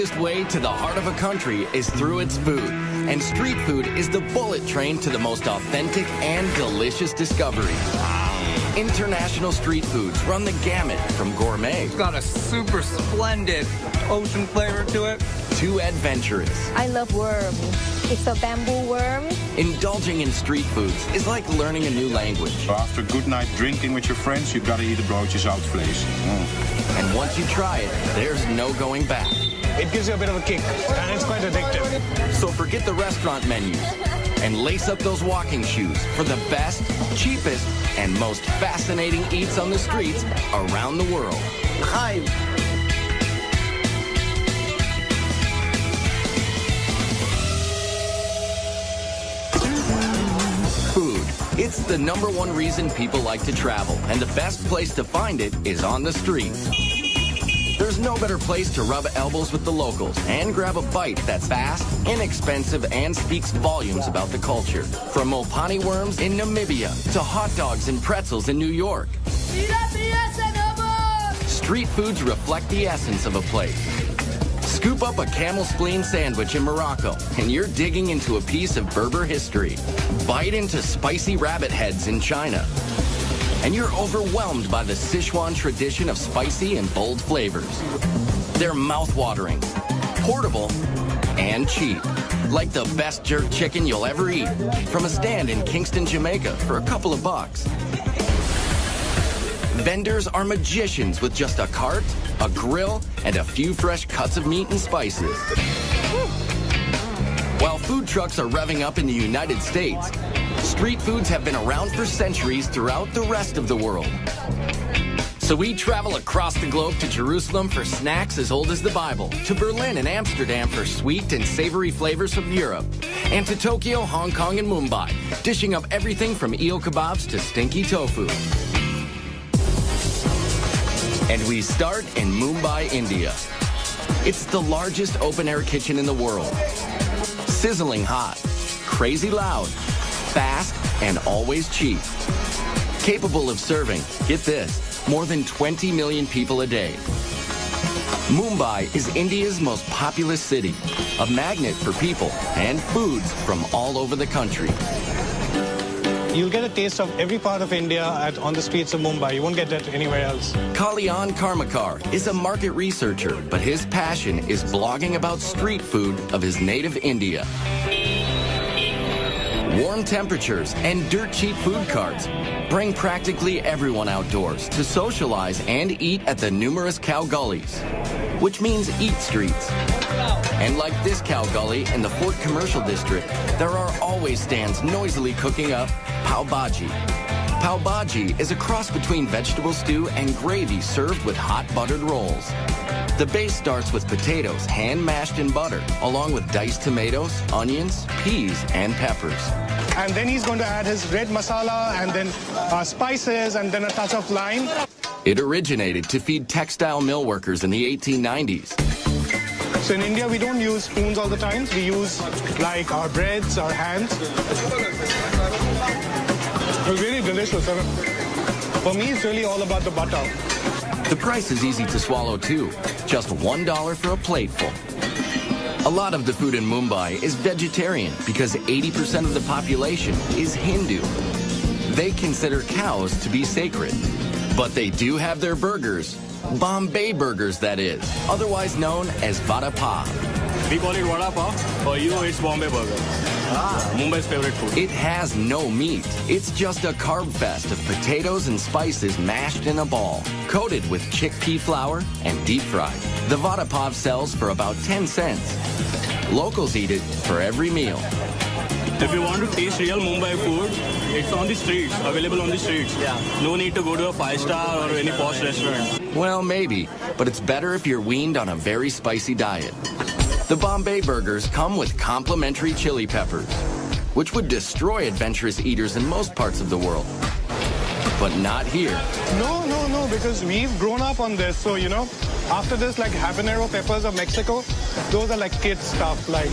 fastest way to the heart of a country is through its food. And street food is the bullet train to the most authentic and delicious discoveries. International street foods run the gamut from gourmet. It's got a super splendid ocean flavor to it. To adventurous. I love worms. It's a bamboo worm. Indulging in street foods is like learning a new language. After a good night drinking with your friends, you gotta eat a broodje zoutvlees. And once you try it, there's no going back. It gives you a bit of a kick, and it's quite addictive. So forget the restaurant menus and lace up those walking shoes for the best, cheapest, and most fascinating eats on the streets around the world. Hi. Food. It's the #1 reason people like to travel, and the best place to find it is on the streets. There's no better place to rub elbows with the locals and grab a bite that's fast, inexpensive, and speaks volumes about the culture. From Mopani worms in Namibia to hot dogs and pretzels in New York. Street foods reflect the essence of a place. Scoop up a camel spleen sandwich in Morocco, and you're digging into a piece of Berber history. Bite into spicy rabbit heads in China, and you're overwhelmed by the Sichuan tradition of spicy and bold flavors. They're mouth-watering, portable, and cheap. Like the best jerk chicken you'll ever eat from a stand in Kingston, Jamaica for a couple of bucks. Vendors are magicians with just a cart, a grill, and a few fresh cuts of meat and spices. While food trucks are revving up in the United States, street foods have been around for centuries throughout the rest of the world. So we travel across the globe to Jerusalem for snacks as old as the Bible, to Berlin and Amsterdam for sweet and savory flavors from Europe, and to Tokyo, Hong Kong, and Mumbai, dishing up everything from eel kebabs to stinky tofu. And we start in Mumbai, India. It's the largest open-air kitchen in the world. Sizzling hot, crazy loud, fast, and always cheap. Capable of serving, get this, more than 20 million people a day. Mumbai is India's most populous city, a magnet for people and foods from all over the country. You'll get a taste of every part of India on the streets of Mumbai. You won't get that anywhere else. Kalyan Karmakar is a market researcher, but his passion is blogging about street food of his native India. Warm temperatures and dirt-cheap food carts bring practically everyone outdoors to socialize and eat at the numerous cow gullies, which means eat streets. And like this cow gully in the Fort Commercial District, there are always stands noisily cooking up pav bhaji. Pav bhaji is a cross between vegetable stew and gravy served with hot buttered rolls. The base starts with potatoes hand mashed in butter, along with diced tomatoes, onions, peas, and peppers. And then he's going to add his red masala and then spices and then a touch of lime. It originated to feed textile mill workers in the 1890s. So in India, we don't use spoons all the time. We use like our breads, our hands. It's really delicious. For me, it's really all about the butter. The price is easy to swallow too, just $1 for a plateful. A lot of the food in Mumbai is vegetarian because 80% of the population is Hindu. They consider cows to be sacred, but they do have their burgers, Bombay burgers that is, otherwise known as vada pav. We call it vada pav, for you it's Bombay burger. Mumbai's favorite food. It has no meat. It's just a carb fest of potatoes and spices mashed in a ball, coated with chickpea flour and deep fried. The vada pav sells for about 10 cents. Locals eat it for every meal. If you want to taste real Mumbai food, it's on the streets, available on the streets. Yeah. No need to go to a 5-star or any posh restaurant. Well, maybe, but it's better if you're weaned on a very spicy diet. The Bombay burgers come with complimentary chili peppers, which would destroy adventurous eaters in most parts of the world. But not here. No, because we've grown up on this. So, you know, after this, like habanero peppers of Mexico, those are like kid stuff. Like,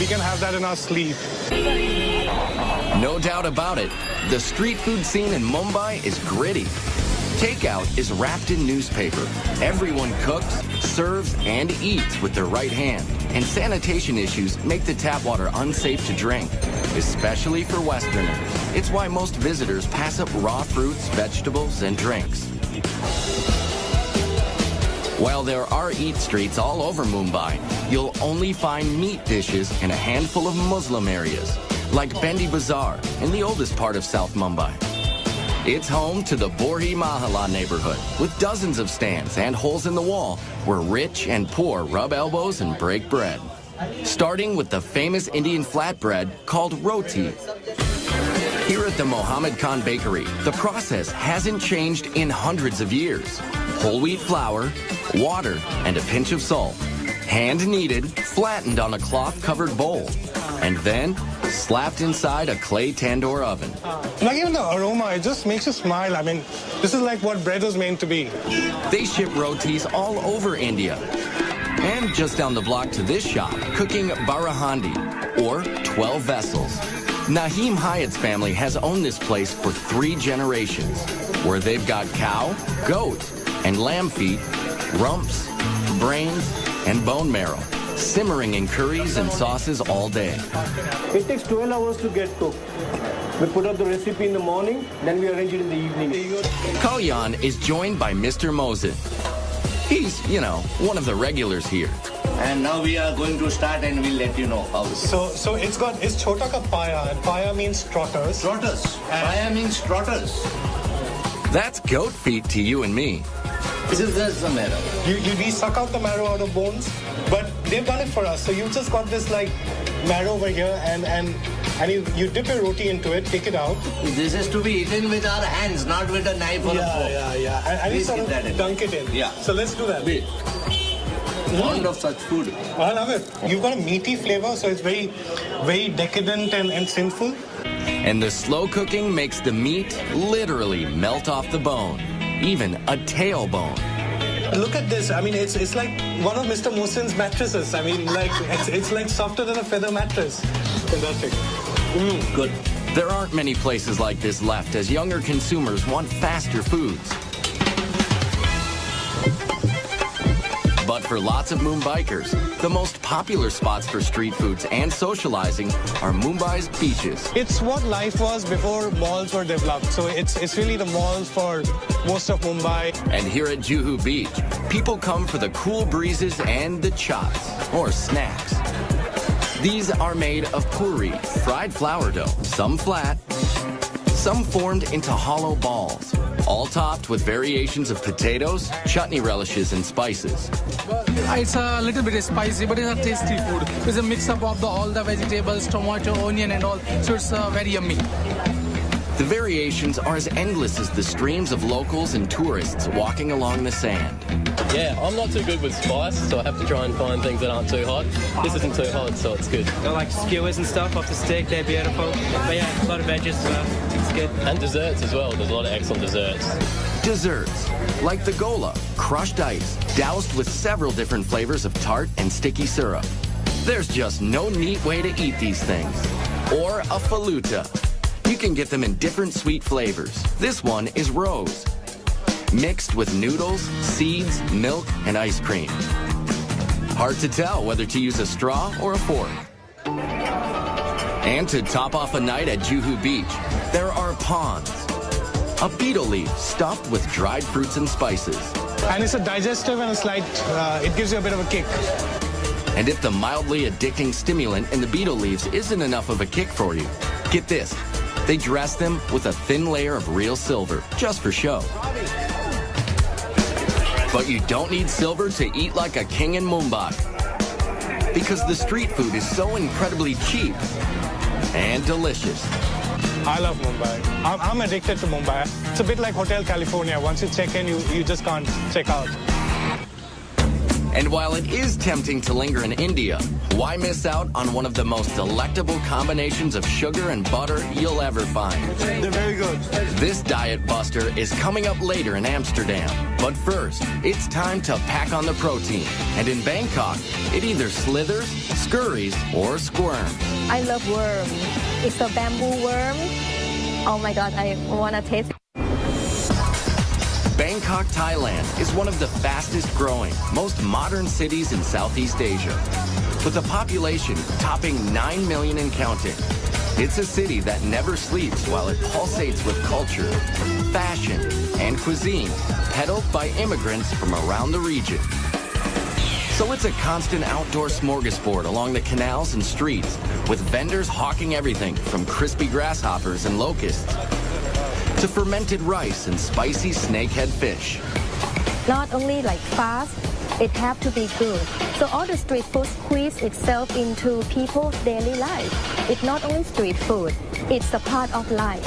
we can have that in our sleeve. No doubt about it, the street food scene in Mumbai is gritty. Takeout is wrapped in newspaper. Everyone cooks, serves, and eats with their right hand. And sanitation issues make the tap water unsafe to drink, especially for Westerners. It's why most visitors pass up raw fruits, vegetables, and drinks. While there are eat streets all over Mumbai, you'll only find meat dishes in a handful of Muslim areas, like Bendi Bazaar in the oldest part of South Mumbai. It's home to the Borhi Mahalla neighborhood, with dozens of stands and holes in the wall where rich and poor rub elbows and break bread. Starting with the famous Indian flatbread called roti. Here at the Mohammed Khan Bakery, the process hasn't changed in hundreds of years. Whole wheat flour, water, and a pinch of salt. Hand kneaded, flattened on a cloth-covered bowl, and then slapped inside a clay tandoor oven. Like even the aroma, it just makes you smile. I mean, this is like what bread was meant to be. They ship rotis all over India. And just down the block to this shop, cooking Barahandi, or 12 vessels. Naheem Hyatt's family has owned this place for 3 generations, where they've got cow, goat, and lamb feet, rumps, brains, and bone marrow, simmering in curries and sauces all day. It takes 12 hours to get cooked. We put up the recipe in the morning, then we arrange it in the evening. Kalyan is joined by Mr. Mosin. He's, one of the regulars here. And now we are going to start and we'll let you know how. So it's chota ka paya, and paya means trotters. Trotters. Paya means trotters. That's goat feet to you and me. This is just the marrow. We suck out the marrow out of bones, but they've done it for us. So you've just got this like marrow over here, and you dip your roti into it, take it out. This is to be eaten with our hands, not with a knife or a fork. Yeah. And you sort of dunk it in. Yeah. So let's do that. Fond of such food. I love it. You've got a meaty flavor, so it's very, very decadent and sinful. And the slow cooking makes the meat literally melt off the bone, even a tailbone. Look at this. I mean, it's like one of Mr. Mosin's mattresses. I mean, like it's like softer than a feather mattress. Fantastic. Good. There aren't many places like this left as younger consumers want faster foods. But for lots of Mumbaikers, the most popular spots for street foods and socializing are Mumbai's beaches. It's what life was before malls were developed. So it's really the malls for most of Mumbai. And here at Juhu Beach, people come for the cool breezes and the chots, or snacks. These are made of puri, fried flour dough, some flat, some formed into hollow balls, all topped with variations of potatoes, chutney relishes, and spices. It's a little bit spicy, but it's a tasty food. It's a mix-up of all the vegetables, tomato, onion, and all, so it's very yummy. The variations are as endless as the streams of locals and tourists walking along the sand. Yeah, I'm not too good with spice, so I have to try and find things that aren't too hot. This isn't too hot, so it's good. I like skewers and stuff off the steak, they're beautiful. But yeah, a lot of veggies as well. It's good. And desserts as well, there's a lot of excellent desserts. Desserts, like the gola, crushed ice, doused with several different flavors of tart and sticky syrup. There's just no neat way to eat these things. Or a faluta. You can get them in different sweet flavors. This one is rose, mixed with noodles, seeds, milk, and ice cream. Hard to tell whether to use a straw or a fork. And to top off a night at Juhu Beach, there are prawns, a betel leaf stuffed with dried fruits and spices. And it's a digestive and a slight, it gives you a bit of a kick. And if the mildly addicting stimulant in the betel leaves isn't enough of a kick for you, get this. They dress them with a thin layer of real silver, just for show. But you don't need silver to eat like a king in Mumbai. Because the street food is so incredibly cheap and delicious. I love Mumbai. I'm addicted to Mumbai. It's a bit like Hotel California. Once you check in, you just can't check out. And while it is tempting to linger in India, why miss out on one of the most delectable combinations of sugar and butter you'll ever find? They're very good. This diet buster is coming up later in Amsterdam. But first, it's time to pack on the protein. And in Bangkok, it either slithers, scurries, or squirms. I love worm. It's a bamboo worm. Oh my God, I want to taste it. Bangkok, Thailand is one of the fastest growing, most modern cities in Southeast Asia. With a population topping 9 million and counting. It's a city that never sleeps while it pulsates with culture, fashion, and cuisine, peddled by immigrants from around the region. So it's a constant outdoor smorgasbord along the canals and streets, with vendors hawking everything from crispy grasshoppers and locusts to fermented rice and spicy snakehead fish. Not only like fast, it have to be good. So all the street food squeeze itself into people's daily life. It's not only street food, it's a part of life.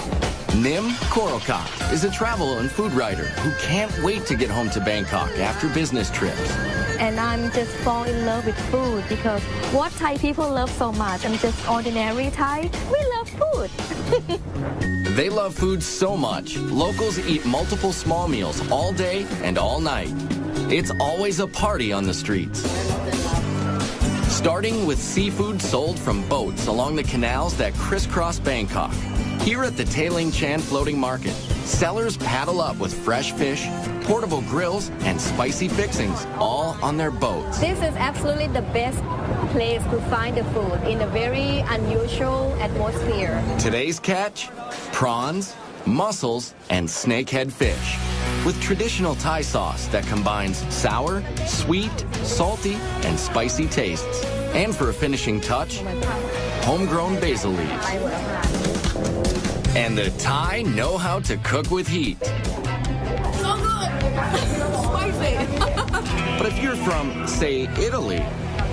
Nim Korokot is a travel and food writer who can't wait to get home to Bangkok after business trips. And I'm just fall in love with food because what Thai people love so much, I'm just ordinary Thai. We love food. They love food so much, locals eat multiple small meals all day and all night. It's always a party on the streets. Starting with seafood sold from boats along the canals that crisscross Bangkok. Here at the Tailing Chan Floating Market, sellers paddle up with fresh fish, portable grills, and spicy fixings, all on their boats. This is absolutely the best place to find the food in a very unusual atmosphere. Today's catch? Prawns, mussels, and snakehead fish, with traditional Thai sauce that combines sour, sweet, salty, and spicy tastes. And for a finishing touch, homegrown basil leaves. And the Thai know how to cook with heat. So good! Spicy! But if you're from, say, Italy,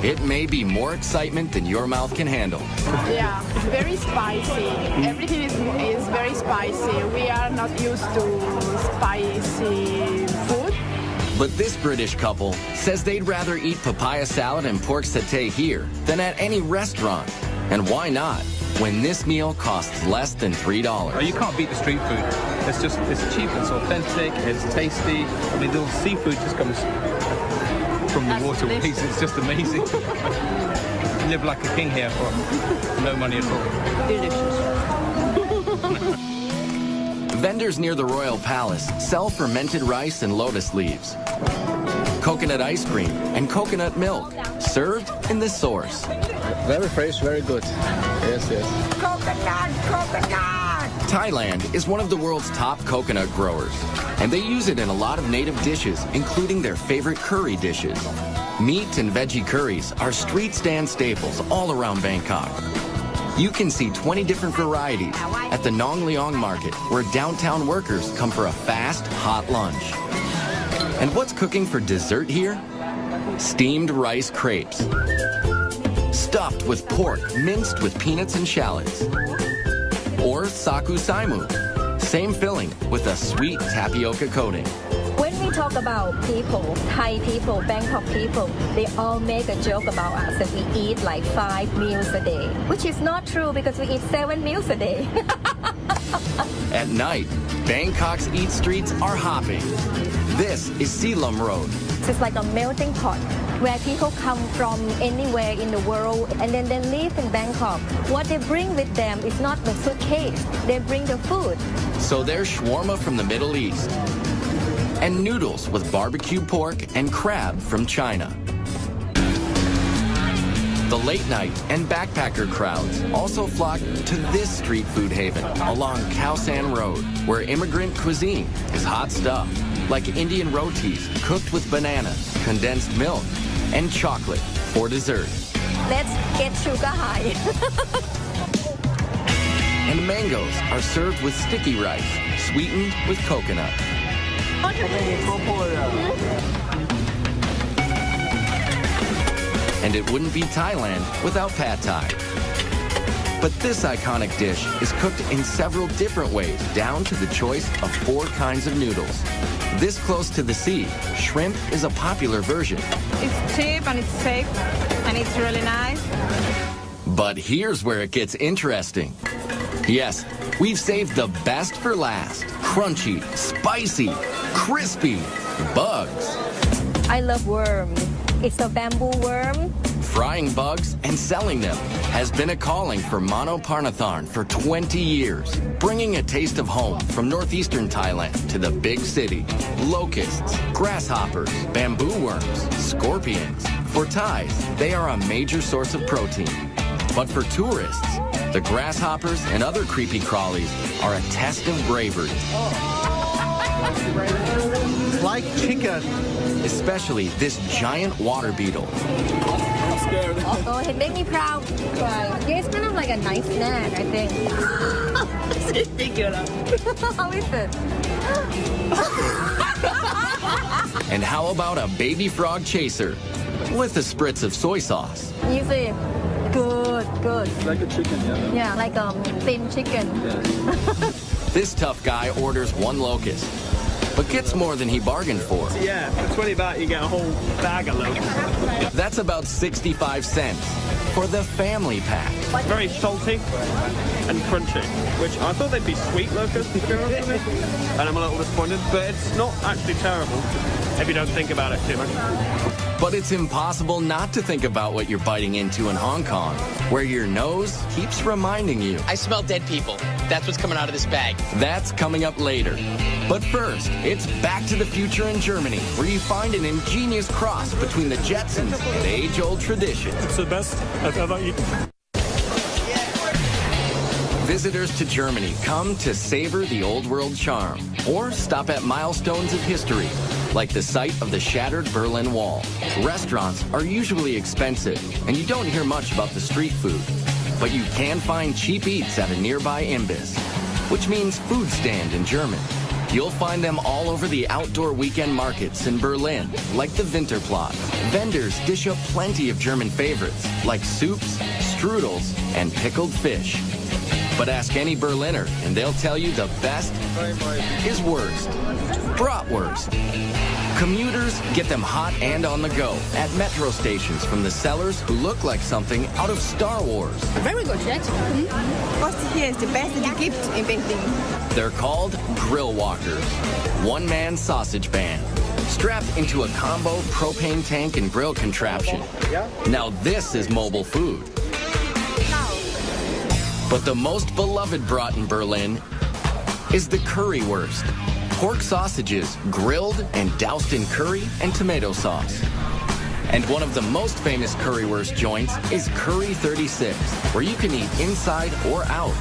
it may be more excitement than your mouth can handle. Yeah, it's very spicy. Everything is very spicy. We are not used to spicy food. But this British couple says they'd rather eat papaya salad and pork satay here than at any restaurant. And why not, when this meal costs less than $3? Oh, you can't beat the street food. It's cheap, it's authentic, it's tasty. I mean, the seafood just comes from the waterways. It's just amazing. You live like a king here for no money at all. Delicious. Vendors near the Royal Palace sell fermented rice and lotus leaves, coconut ice cream, and coconut milk, served in the source. Very fresh, very good. Yes, yes. Coconut! Thailand is one of the world's top coconut growers, and they use it in a lot of native dishes, including their favorite curry dishes. Meat and veggie curries are street stand staples all around Bangkok. You can see 20 different varieties at the Nong Leong Market, where downtown workers come for a fast, hot lunch. And what's cooking for dessert here? Steamed rice crepes, stuffed with pork minced with peanuts and shallots. Or saku saimu, same filling with a sweet tapioca coating. When we talk about people, Thai people, Bangkok people, they all make a joke about us that we eat like 5 meals a day, which is not true because we eat 7 meals a day. At night, Bangkok's eat streets are hopping. This is Silom Road. It's like a melting pot where people come from anywhere in the world and then they live in Bangkok. What they bring with them is not the suitcase, they bring the food. So there's shawarma from the Middle East and noodles with barbecue pork and crab from China. The late night and backpacker crowds also flock to this street food haven along Khao San Road, where immigrant cuisine is hot stuff, like Indian rotis cooked with banana, condensed milk, and chocolate for dessert. Let's get sugar high. And mangoes are served with sticky rice, sweetened with coconut. And it wouldn't be Thailand without pad thai. But this iconic dish is cooked in several different ways, down to the choice of 4 kinds of noodles. This close to the sea, shrimp is a popular version. It's cheap and it's safe and it's really nice. But here's where it gets interesting. Yes, we've saved the best for last. Crunchy, spicy, crispy, bugs. I love worm. It's a bamboo worm. frying bugs and selling them has been a calling for Mano Parnatharn for 20 years, bringing a taste of home from northeastern Thailand to the big city. Locusts, grasshoppers, bamboo worms, scorpions. For Thais, they are a major source of protein. But for tourists, the grasshoppers and other creepy crawlies are a test of bravery. Like chicken. Especially this giant water beetle. I'm scared. Oh, it made me proud. Yeah, it's kind of like a nice snack, I think. How is it? And how about a baby frog chaser with a spritz of soy sauce? Easy. Good, good. Like a chicken, yeah. Yeah, like a thin chicken. Yes. This tough guy orders one locust, but gets more than he bargained for. Yeah, for 20 baht you get a whole bag of locusts. That's about 65 cents for the family pack. Very salty and crunchy, which I thought they'd be sweet locusts, to be honest with you. And I'm a little disappointed, but it's not actually terrible if you don't think about it too much. But it's impossible not to think about what you're biting into in Hong Kong, where your nose keeps reminding you. I smell dead people. That's what's coming out of this bag. That's coming up later. But first, it's Back to the Future in Germany, where you find an ingenious cross between the Jetsons and age-old tradition. It's the best I've ever eaten. Visitors to Germany come to savor the old world charm or stop at milestones of history, like the site of the shattered Berlin Wall. Restaurants are usually expensive, and you don't hear much about the street food. But you can find cheap eats at a nearby Imbiss, which means food stand in German. You'll find them all over the outdoor weekend markets in Berlin, like the Winterplatz. Vendors dish up plenty of German favorites, like soups, strudels, and pickled fish. But ask any Berliner, and they'll tell you the best is worst. Bratwurst. Commuters get them hot and on the go at metro stations from the sellers who look like something out of Star Wars. Very good, yes. What here is the best that you give in Beijing. They're called grill walkers, one-man sausage band, strapped into a combo propane tank and grill contraption. Now this is mobile food. But the most beloved brat in Berlin is the currywurst. Pork sausages grilled and doused in curry and tomato sauce. And one of the most famous currywurst joints is Curry 36, where you can eat inside or out.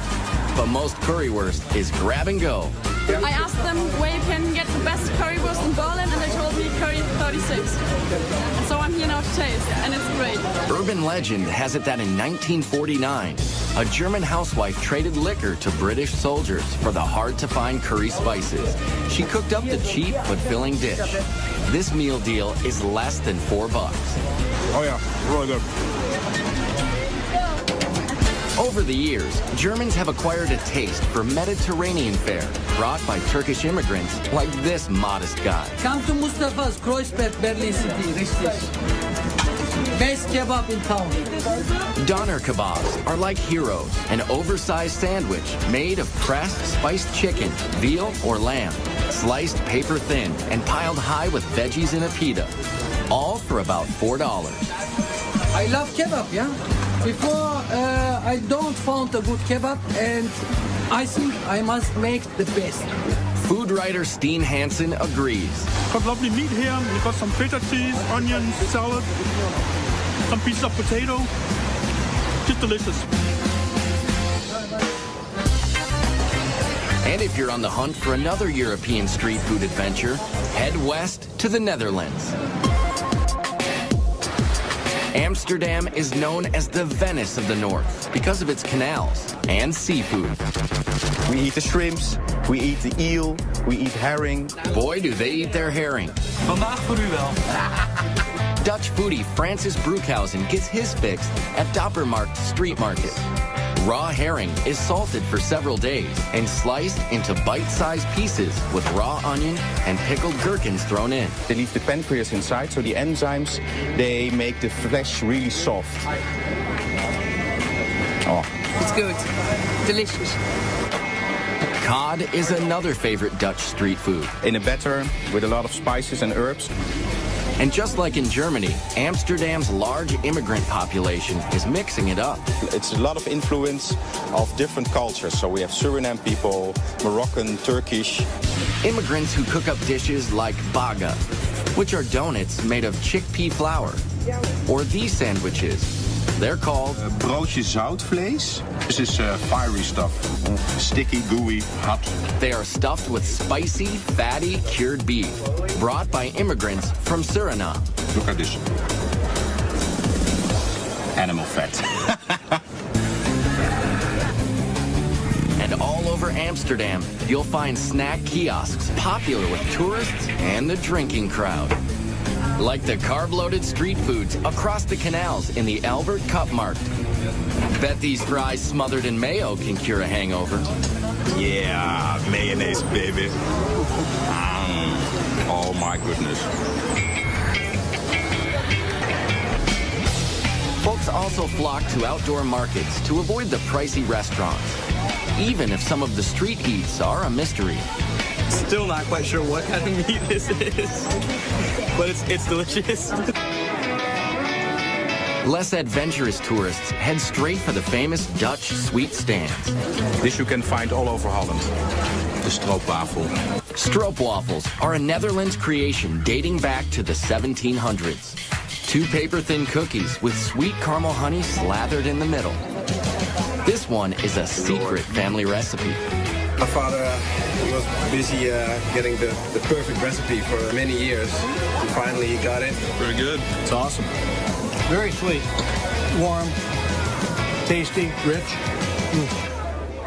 But most currywurst is grab and go. I asked them where you can get the best currywurst in Berlin, and they told me Curry 36. So I'm here now to taste, and it's great. Urban legend has it that in 1949, a German housewife traded liquor to British soldiers for the hard-to-find curry spices. She cooked up the cheap but filling dish. This meal deal is less than $4. Oh yeah, really good. Over the years, Germans have acquired a taste for Mediterranean fare brought by Turkish immigrants like this modest guy. Come to Mustafa's Kreuzberg, Berlin City, richtig. Best kebab in town. Doner kebabs are like heroes, an oversized sandwich made of pressed spiced chicken, veal, or lamb, sliced paper thin and piled high with veggies in a pita, all for about $4. I love kebab, yeah? Before, I don't found a good kebab, and I think I must make the best. Food writer Steen Hansen agrees. Got lovely meat here. We've got some feta cheese, onions, salad, some pieces of potato. Just delicious. And if you're on the hunt for another European street food adventure, head west to the Netherlands. Amsterdam is known as the Venice of the North because of its canals and seafood. We eat the shrimps, we eat the eel, we eat herring. Boy, do they eat their herring. Vandaag voor u wel. Dutch foodie Francis Broekhausen gets his fix at Dappermarkt Street Market. Raw herring is salted for several days and sliced into bite-sized pieces with raw onion and pickled gherkins thrown in. They leave the pancreas inside, so the enzymes, they make the flesh really soft. Oh. It's good. Delicious. Cod is another favorite Dutch street food. In a batter with a lot of spices and herbs. And just like in Germany, Amsterdam's large immigrant population is mixing it up. It's a lot of influence of different cultures. So we have Suriname people, Moroccan, Turkish. Immigrants who cook up dishes like baga, which are donuts made of chickpea flour. Or these sandwiches. They're called broodje zoutvlees. This is fiery stuff. Sticky, gooey, hot. They are stuffed with spicy, fatty, cured beef, brought by immigrants from Suriname. Look at this. Animal fat. And all over Amsterdam, you'll find snack kiosks popular with tourists and the drinking crowd. Like the carb-loaded street foods across the canals in the Albert Cup Markt. Bet these fries smothered in mayo can cure a hangover. Yeah, mayonnaise, baby. Oh my goodness. Folks also flock to outdoor markets to avoid the pricey restaurants, even if some of the street eats are a mystery. Still not quite sure what kind of meat this is, but it's delicious. Less adventurous tourists head straight for the famous Dutch sweet stands. This you can find all over Holland. The stroopwafel. Stroopwafels are a Netherlands creation dating back to the 1700s. 2 paper-thin cookies with sweet caramel honey slathered in the middle. This one is a secret family recipe. My father was busy getting the perfect recipe for many years. And finally he got it. Very good. It's awesome. Very sweet, warm, tasty, rich.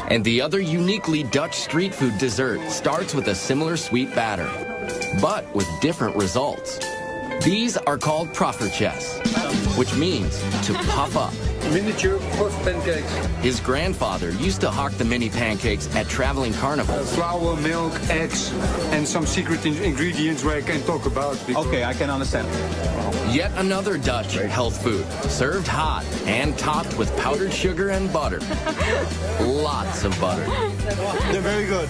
And the other uniquely Dutch street food dessert starts with a similar sweet batter, but with different results. These are called proffertjes, which means to puff up. Miniature puff pancakes. His grandfather used to hawk the mini pancakes at traveling carnivals. Flour, milk, eggs, and some secret ingredients where I can talk about. Okay, I can understand. Yet another Dutch health food, served hot and topped with powdered sugar and butter. Lots of butter. They're very good.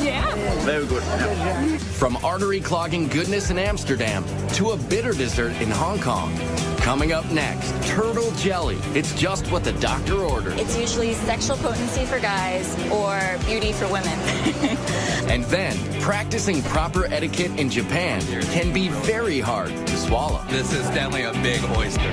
Yeah. Very good. Yeah. From artery-clogging goodness in Amsterdam to a bitter dessert in Hong Kong. Coming up next, turtle jelly. It's just what the doctor ordered. It's usually sexual potency for guys or beauty for women. And then, practicing proper etiquette in Japan can be very hard to swallow. This is definitely a big oyster.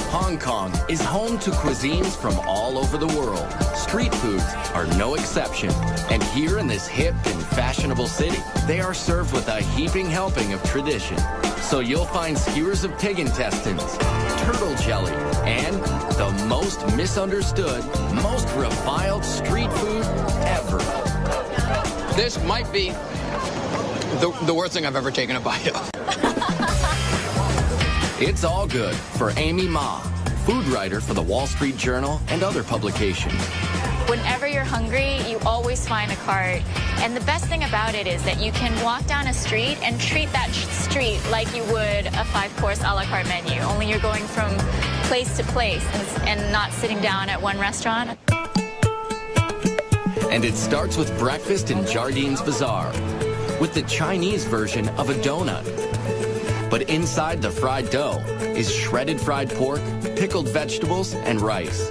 Hong Kong is home to cuisines from all over the world. Street foods are no exception. And here in this hip and fashionable city, they are served with a heaping helping of tradition. So you'll find skewers of pig intestines, turtle jelly, and the most misunderstood, most reviled street food ever. This might be the worst thing I've ever taken a bite of. It's all good for Amy Ma, food writer for the Wall Street Journal and other publications. Whenever you're hungry, you always find a cart. And the best thing about it is that you can walk down a street and treat that street like you would a 5-course a la carte menu, only you're going from place to place and not sitting down at one restaurant. And it starts with breakfast in Jardines Bazaar, with the Chinese version of a donut. But inside the fried dough is shredded fried pork, pickled vegetables, and rice.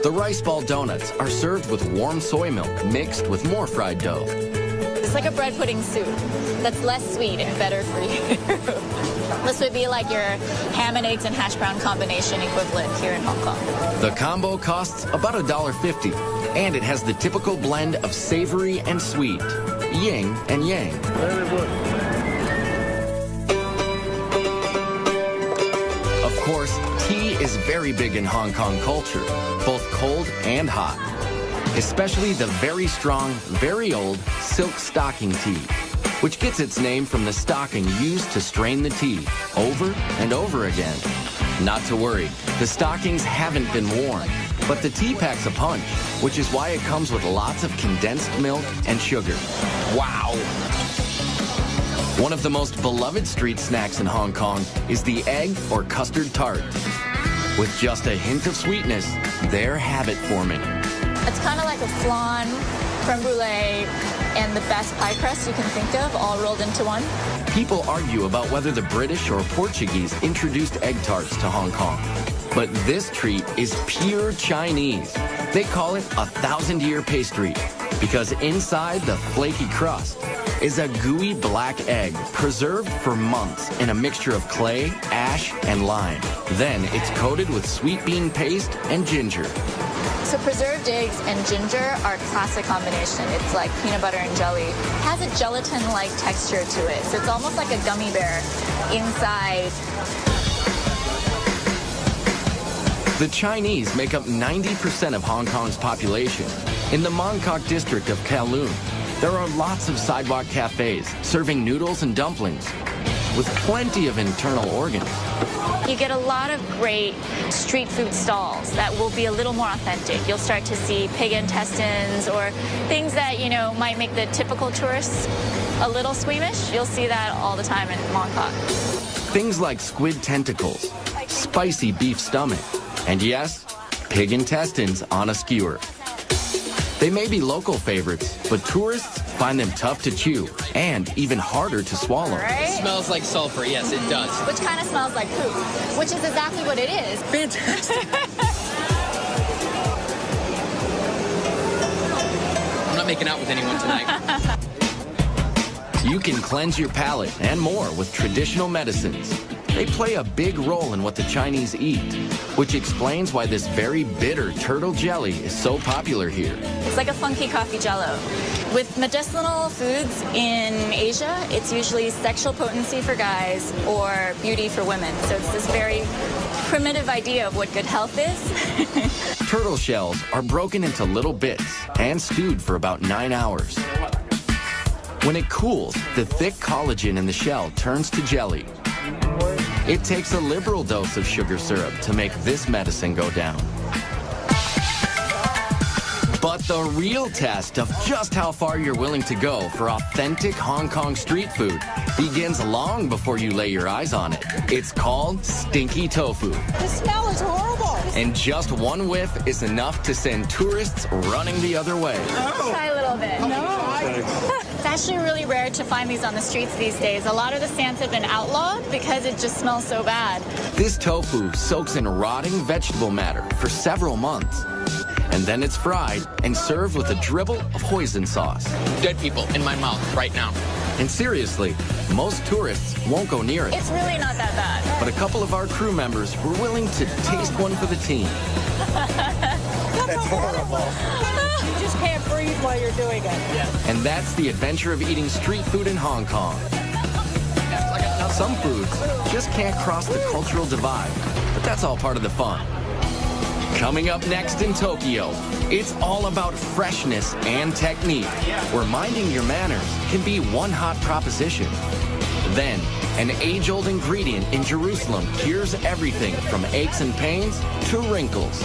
The rice ball donuts are served with warm soy milk mixed with more fried dough. It's like a bread pudding soup that's less sweet and better for you. This would be like your ham and eggs and hash brown combination equivalent here in Hong Kong. The combo costs about $1.50, and it has the typical blend of savory and sweet, yin and yang. Very good. Of course, tea is very big in Hong Kong culture, both cold and hot. Especially the very strong, very old silk stocking tea, which gets its name from the stocking used to strain the tea over and over again. Not to worry, the stockings haven't been worn, but the tea packs a punch, which is why it comes with lots of condensed milk and sugar. Wow! One of the most beloved street snacks in Hong Kong is the egg or custard tart. With just a hint of sweetness, they're habit forming. It's kind of like a flan creme brulee, and the best pie crust you can think of, all rolled into one. People argue about whether the British or Portuguese introduced egg tarts to Hong Kong. But this treat is pure Chinese. They call it a 1,000-year pastry because inside the flaky crust is a gooey black egg preserved for months in a mixture of clay, ash, and lime. Then it's coated with sweet bean paste and ginger. So preserved eggs and ginger are a classic combination. It's like peanut butter and jelly. It has a gelatin-like texture to it. So it's almost like a gummy bear inside. The Chinese make up 90% of Hong Kong's population. In the Mong Kok district of Kowloon, there are lots of sidewalk cafes serving noodles and dumplings with plenty of internal organs. You get a lot of great street food stalls that will be a little more authentic. You'll start to see pig intestines or things that, you know, might make the typical tourists a little squeamish. You'll see that all the time in Mong Kok. Things like squid tentacles, spicy beef stomach, and yes, pig intestines on a skewer. They may be local favorites, but tourists find them tough to chew and even harder to swallow. Right? It smells like sulfur, yes, it does. Which kind of smells like poop, which is exactly what it is. Fantastic. I'm not making out with anyone tonight. You can cleanse your palate and more with traditional medicines. They play a big role in what the Chinese eat, which explains why this very bitter turtle jelly is so popular here. It's like a funky coffee jello. With medicinal foods in Asia, it's usually sexual potency for guys or beauty for women. So it's this very primitive idea of what good health is. Turtle shells are broken into little bits and stewed for about 9 hours. When it cools, the thick collagen in the shell turns to jelly. It takes a liberal dose of sugar syrup to make this medicine go down. But the real test of just how far you're willing to go for authentic Hong Kong street food begins long before you lay your eyes on it. It's called stinky tofu. The smell is horrible. And just one whiff is enough to send tourists running the other way. Try a little bit. No. It's actually really rare to find these on the streets these days. A lot of the stands have been outlawed because it just smells so bad. This tofu soaks in rotting vegetable matter for several months. And then it's fried and served with a dribble of hoisin sauce. Dead people in my mouth right now. And seriously, most tourists won't go near it. It's really not that bad. But a couple of our crew members were willing to taste one for the team. That's horrible. You just can't breathe while you're doing it. Yeah. And that's the adventure of eating street food in Hong Kong. Some foods just can't cross the cultural divide, but that's all part of the fun. Coming up next in Tokyo, it's all about freshness and technique, where minding your manners can be one hot proposition. Then, an age-old ingredient in Jerusalem cures everything from aches and pains to wrinkles.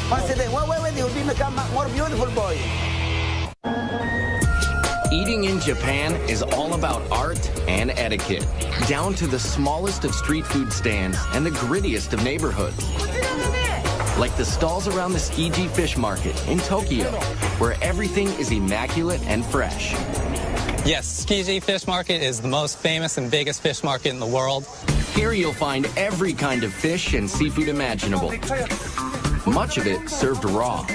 You'll become a more beautiful boy. Eating in Japan is all about art and etiquette, down to the smallest of street food stands and the grittiest of neighborhoods. Like the stalls around the Tsukiji Fish Market in Tokyo, where everything is immaculate and fresh. Yes, Tsukiji Fish Market is the most famous and biggest fish market in the world. Here you'll find every kind of fish and seafood imaginable. Much of it served raw.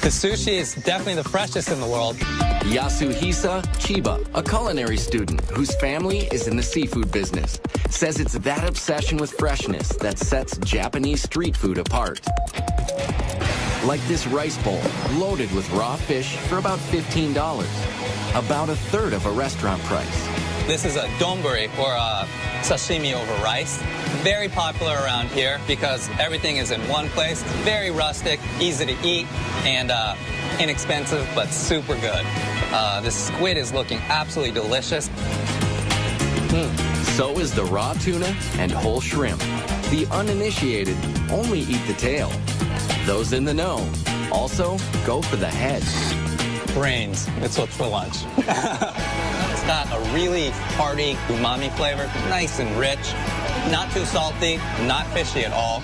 The sushi is definitely the freshest in the world. Yasuhisa Chiba, a culinary student whose family is in the seafood business, says it's that obsession with freshness that sets Japanese street food apart. Like this rice bowl, loaded with raw fish for about $15, about a third of a restaurant price. This is a donburi, or a sashimi over rice. Very popular around here because everything is in one place. It's very rustic, easy to eat, and inexpensive, but super good. This squid is looking absolutely delicious. So is the raw tuna and whole shrimp. The uninitiated only eat the tail. Those in the know also go for the head. Brains, it's what's for lunch. It's got a really hearty umami flavor, nice and rich, not too salty, not fishy at all.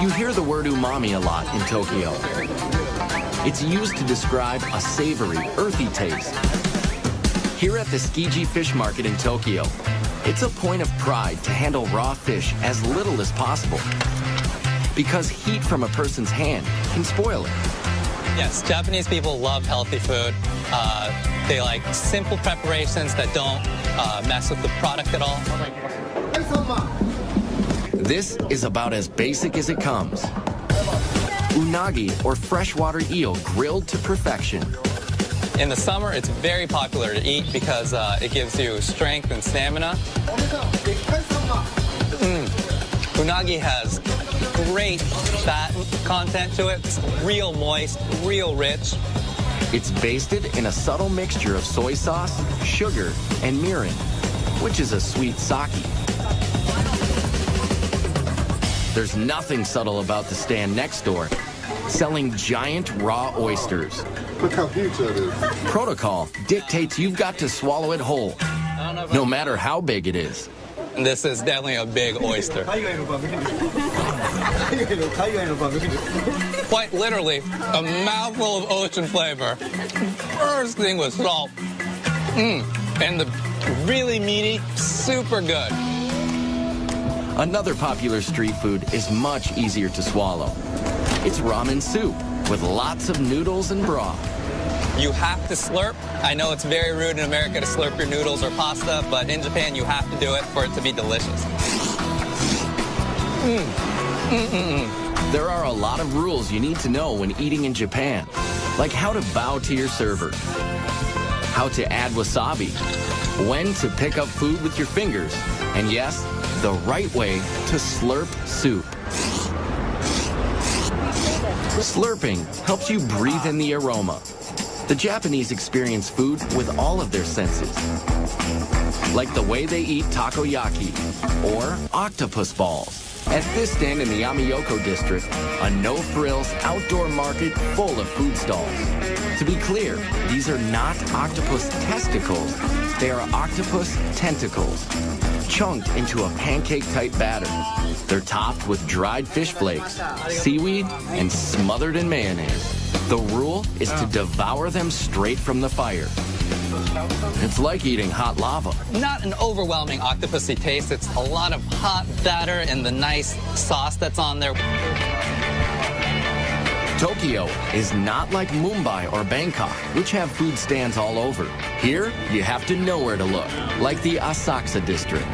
You hear the word umami a lot in Tokyo. It's used to describe a savory, earthy taste. Here at the Tsukiji Fish Market in Tokyo, it's a point of pride to handle raw fish as little as possible, because heat from a person's hand can spoil it. Yes, Japanese people love healthy food. They like simple preparations that don't mess with the product at all. This is about as basic as it comes. Unagi, or freshwater eel, grilled to perfection. In the summer, it's very popular to eat because it gives you strength and stamina. Unagi has great fat content to it. It's real moist, real rich. It's basted in a subtle mixture of soy sauce, sugar, and mirin, which is a sweet sake. There's nothing subtle about the stand next door, selling giant raw oysters. Look how huge that is. Protocol dictates you've got to swallow it whole, no matter how big it is. This is definitely a big oyster. Quite literally, a mouthful of ocean flavor. First thing was salt. And the really meaty, super good. Another popular street food is much easier to swallow. It's ramen soup with lots of noodles and broth. You have to slurp. I know it's very rude in America to slurp your noodles or pasta, but in Japan you have to do it for it to be delicious. There are a lot of rules you need to know when eating in Japan, like how to bow to your server, how to add wasabi, when to pick up food with your fingers, and yes, the right way to slurp soup. Slurping helps you breathe in the aroma. The Japanese experience food with all of their senses, like the way they eat takoyaki or octopus balls. At this stand in the Amiyoko district, a no-frills outdoor market full of food stalls. To be clear, these are not octopus testicles, they are octopus tentacles, chunked into a pancake-type batter. They're topped with dried fish flakes, seaweed, and smothered in mayonnaise. The rule is to devour them straight from the fire. It's like eating hot lava. Not an overwhelming octopusy taste. It's a lot of hot batter and the nice sauce that's on there. Tokyo is not like Mumbai or Bangkok, which have food stands all over. Here, you have to know where to look, like the Asakusa district.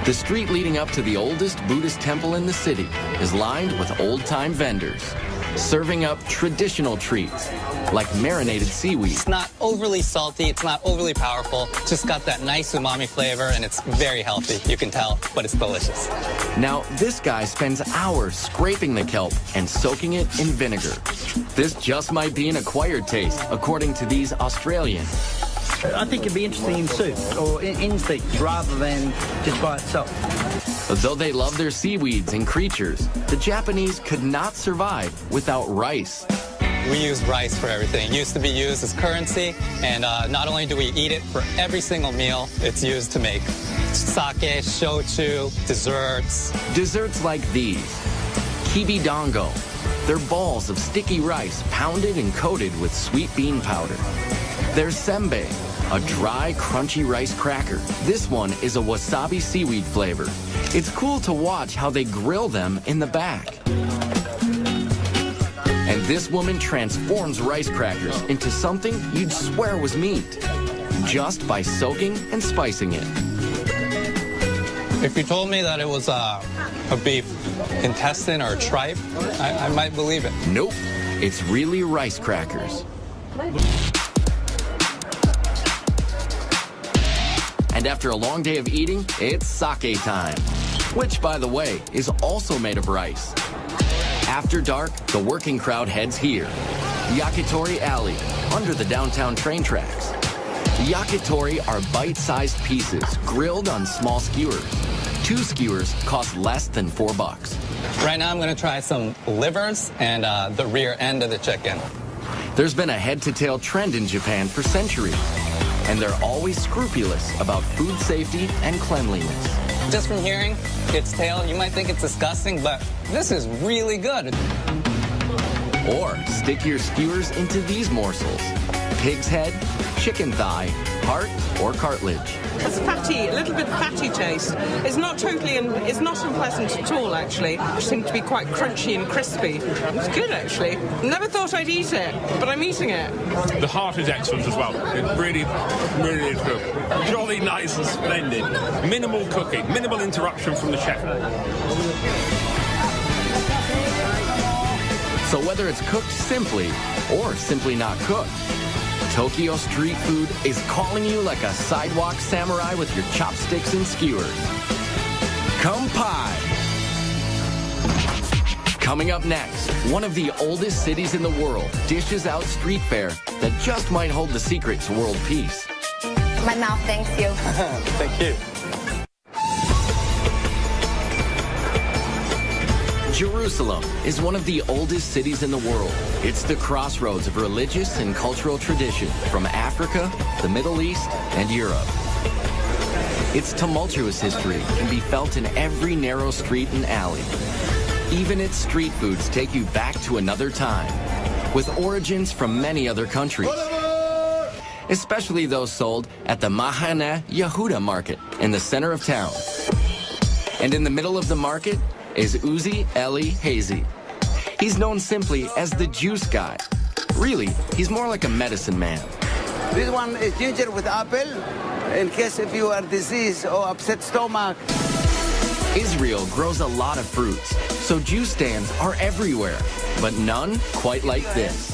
The street leading up to the oldest Buddhist temple in the city is lined with old-time vendors, serving up traditional treats, like marinated seaweed. It's not overly salty, it's not overly powerful, it's just got that nice umami flavor, and it's very healthy, you can tell, but it's delicious. Now, this guy spends hours scraping the kelp and soaking it in vinegar. This just might be an acquired taste, according to these Australians. I think it'd be interesting in soup or in steaks rather than just by itself. Though they love their seaweeds and creatures, the Japanese could not survive without rice. We use rice for everything. It used to be used as currency, and not only do we eat it for every single meal, it's used to make sake, shochu, desserts. Desserts like these, kibidongo. They're balls of sticky rice pounded and coated with sweet bean powder. There's senbei, a dry, crunchy rice cracker. This one is a wasabi seaweed flavor. It's cool to watch how they grill them in the back. And this woman transforms rice crackers into something you'd swear was meat, just by soaking and spicing it. If you told me that it was a beef intestine or a tripe, I might believe it. Nope, it's really rice crackers. And after a long day of eating, it's sake time, which, by the way, is also made of rice. After dark, the working crowd heads here, Yakitori Alley, under the downtown train tracks. Yakitori are bite-sized pieces grilled on small skewers. 2 skewers cost less than $4. Right now I'm going to try some livers and the rear end of the chicken. There's been a head-to-tail trend in Japan for centuries, and they're always scrupulous about food safety and cleanliness. Just from hearing its tail, you might think it's disgusting, but this is really good. Or stick your skewers into these morsels: pig's head, chicken thigh, heart, or cartilage. It's fatty, a little bit fatty taste. It's not totally, it's not unpleasant at all, actually. It seems to be quite crunchy and crispy. It's good, actually. Never thought I'd eat it, but I'm eating it. The heart is excellent as well. It really, really is good. Jolly nice and splendid. Minimal cooking, minimal interruption from the chef. So whether it's cooked simply or simply not cooked, Tokyo street food is calling you like a sidewalk samurai with your chopsticks and skewers. Kampai! Coming up next, one of the oldest cities in the world dishes out street fare that just might hold the secret to world peace. My mouth thanks you. Thank you. Jerusalem is one of the oldest cities in the world. It's the crossroads of religious and cultural tradition from Africa, the Middle East, and Europe. Its tumultuous history can be felt in every narrow street and alley. Even its street foods take you back to another time, with origins from many other countries, especially those sold at the Mahane Yehuda market in the center of town. And in the middle of the market is Uzi Eli Hazy. He's known simply as the juice guy. Really, he's more like a medicine man. This one is ginger with apple, in case if you are diseased or upset stomach. Israel grows a lot of fruits, so juice stands are everywhere, but none quite like this.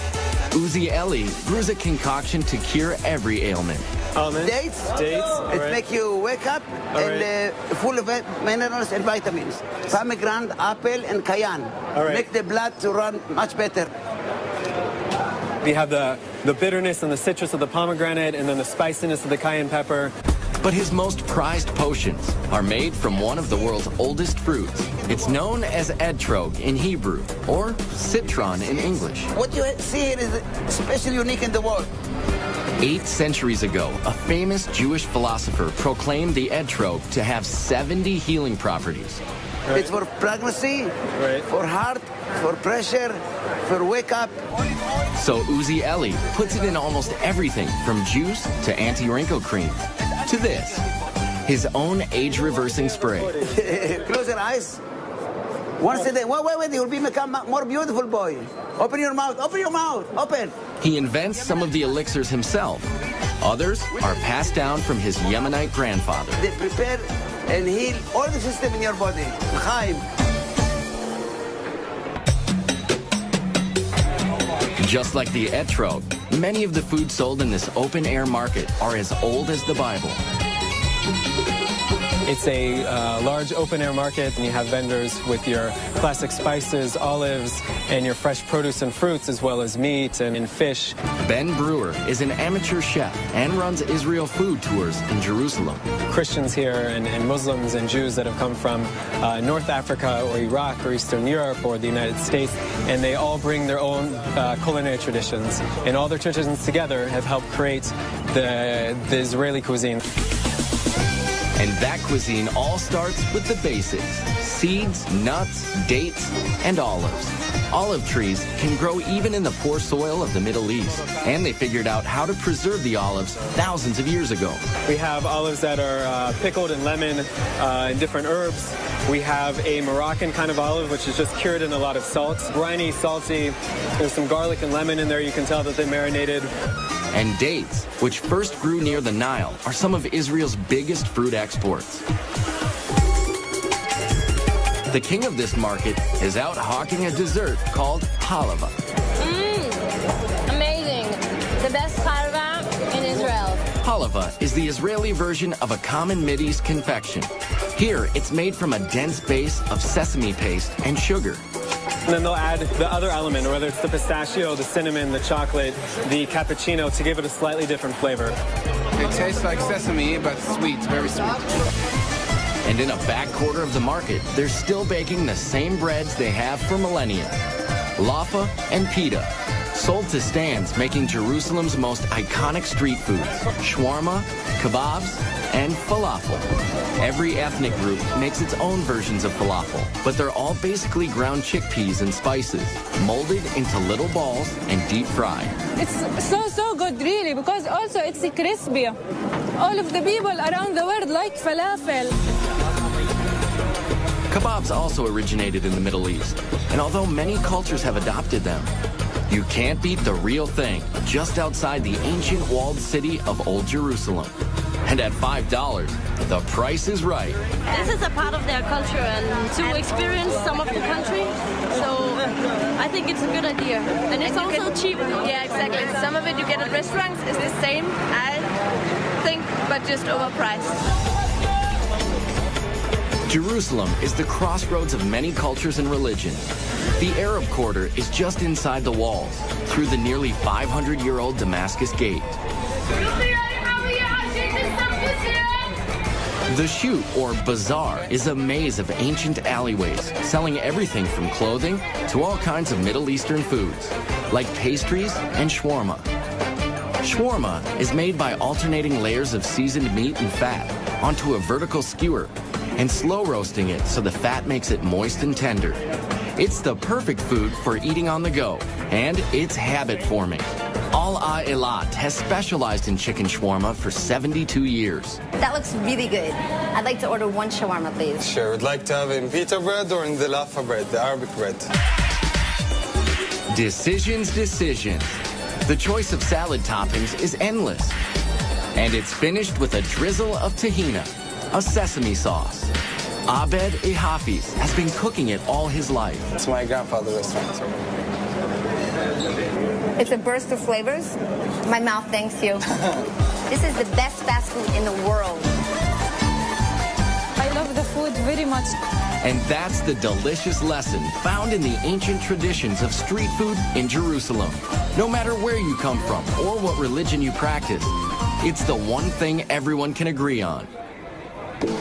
Uzi Eli brews a concoction to cure every ailment. Almonds. Dates. It right. make you wake up and full of minerals and vitamins. Pomegranate, apple, and cayenne. Right. Make the blood to run much better. We have the bitterness and the citrus of the pomegranate, and then the spiciness of the cayenne pepper. But his most prized potions are made from one of the world's oldest fruits. It's known as etrog in Hebrew, or citron in English. What you see here is especially unique in the world. 8 centuries ago, a famous Jewish philosopher proclaimed the etrog to have 70 healing properties. Right. It's for pregnancy, for heart, for pressure, for wake up. So Uzi Eli puts it in almost everything from juice to anti-wrinkle cream to this, his own age-reversing spray. Close your eyes. Once a day. Wait, you'll become more beautiful, boy. Open your mouth, open. He invents some of the elixirs himself. Others are passed down from his Yemenite grandfather. They prepare and heal all the system in your body. Chaim. Just like the etrog, many of the foods sold in this open-air market are as old as the Bible. It's a large open-air market, and you have vendors with your classic spices, olives, and your fresh produce and fruits, as well as meat and fish. Ben Brewer is an amateur chef and runs Israel food tours in Jerusalem. Christians here and Muslims and Jews that have come from North Africa or Iraq or Eastern Europe or the United States, and they all bring their own culinary traditions. And all their traditions together have helped create the Israeli cuisine. And that cuisine all starts with the basics: seeds, nuts, dates, and olives. Olive trees can grow even in the poor soil of the Middle East, and they figured out how to preserve the olives thousands of years ago. We have olives that are pickled in lemon and different herbs. We have a Moroccan kind of olive, which is just cured in a lot of salt. Briny, salty. There's some garlic and lemon in there. You can tell that they marinated. And dates, which first grew near the Nile, are some of Israel's biggest fruit exports. The king of this market is out hawking a dessert called halava. Amazing. The best halva in Israel. Halava is the Israeli version of a common Mideast confection. Here, it's made from a dense base of sesame paste and sugar. And then they'll add the other element, whether it's the pistachio, the cinnamon, the chocolate, the cappuccino, to give it a slightly different flavor. It tastes like sesame, but sweet, very sweet. And in a back quarter of the market, they're still baking the same breads they have for millennia: laffa and pita. sold to stands making Jerusalem's most iconic street foods, shawarma, kebabs, and falafel. Every ethnic group makes its own versions of falafel, but they're all basically ground chickpeas and spices, molded into little balls and deep fried. It's so good, really, because also it's crispy. All of the people around the world like falafel. Kebabs also originated in the Middle East, and although many cultures have adopted them, you can't beat the real thing just outside the ancient walled city of Old Jerusalem. And at $5, the price is right. This is a part of their culture, and to experience some of the country, so I think it's a good idea. And it's also cheap. Yeah, exactly. Some of it you get at restaurants is the same, I think, but just overpriced. Jerusalem is the crossroads of many cultures and religions. The Arab Quarter is just inside the walls, through the nearly 500-year-old Damascus Gate. The Shoot, or Bazaar, is a maze of ancient alleyways, selling everything from clothing to all kinds of Middle Eastern foods, like pastries and shawarma. Shawarma is made by alternating layers of seasoned meat and fat onto a vertical skewer and slow roasting it so the fat makes it moist and tender. It's the perfect food for eating on the go, and it's habit-forming. Al-A Eilat has specialized in chicken shawarma for 72 years. That looks really good. I'd like to order one shawarma, please. Sure. Would like to have it in pita bread or in the laffa bread, the Arabic bread? Decisions. The choice of salad toppings is endless. And it's finished with a drizzle of tahina, a sesame sauce. Abed Hafiz has been cooking it all his life. It's my grandfather's restaurant. It's a burst of flavors. My mouth thanks you. This is the best fast food in the world. I love the food very much. And that's the delicious lesson found in the ancient traditions of street food in Jerusalem. No matter where you come from or what religion you practice, it's the one thing everyone can agree on.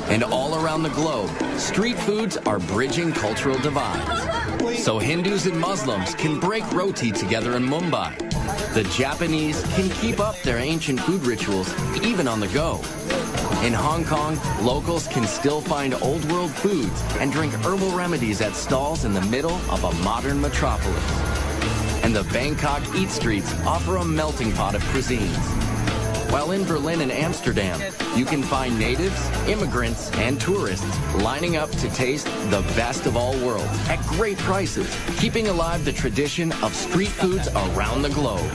And all around the globe, street foods are bridging cultural divides. So Hindus and Muslims can break roti together in Mumbai. The Japanese can keep up their ancient food rituals even on the go. In Hong Kong, locals can still find old world foods and drink herbal remedies at stalls in the middle of a modern metropolis. And the Bangkok Eat Streets offer a melting pot of cuisines. While in Berlin and Amsterdam, you can find natives, immigrants, and tourists lining up to taste the best of all worlds at great prices, keeping alive the tradition of street foods around the globe.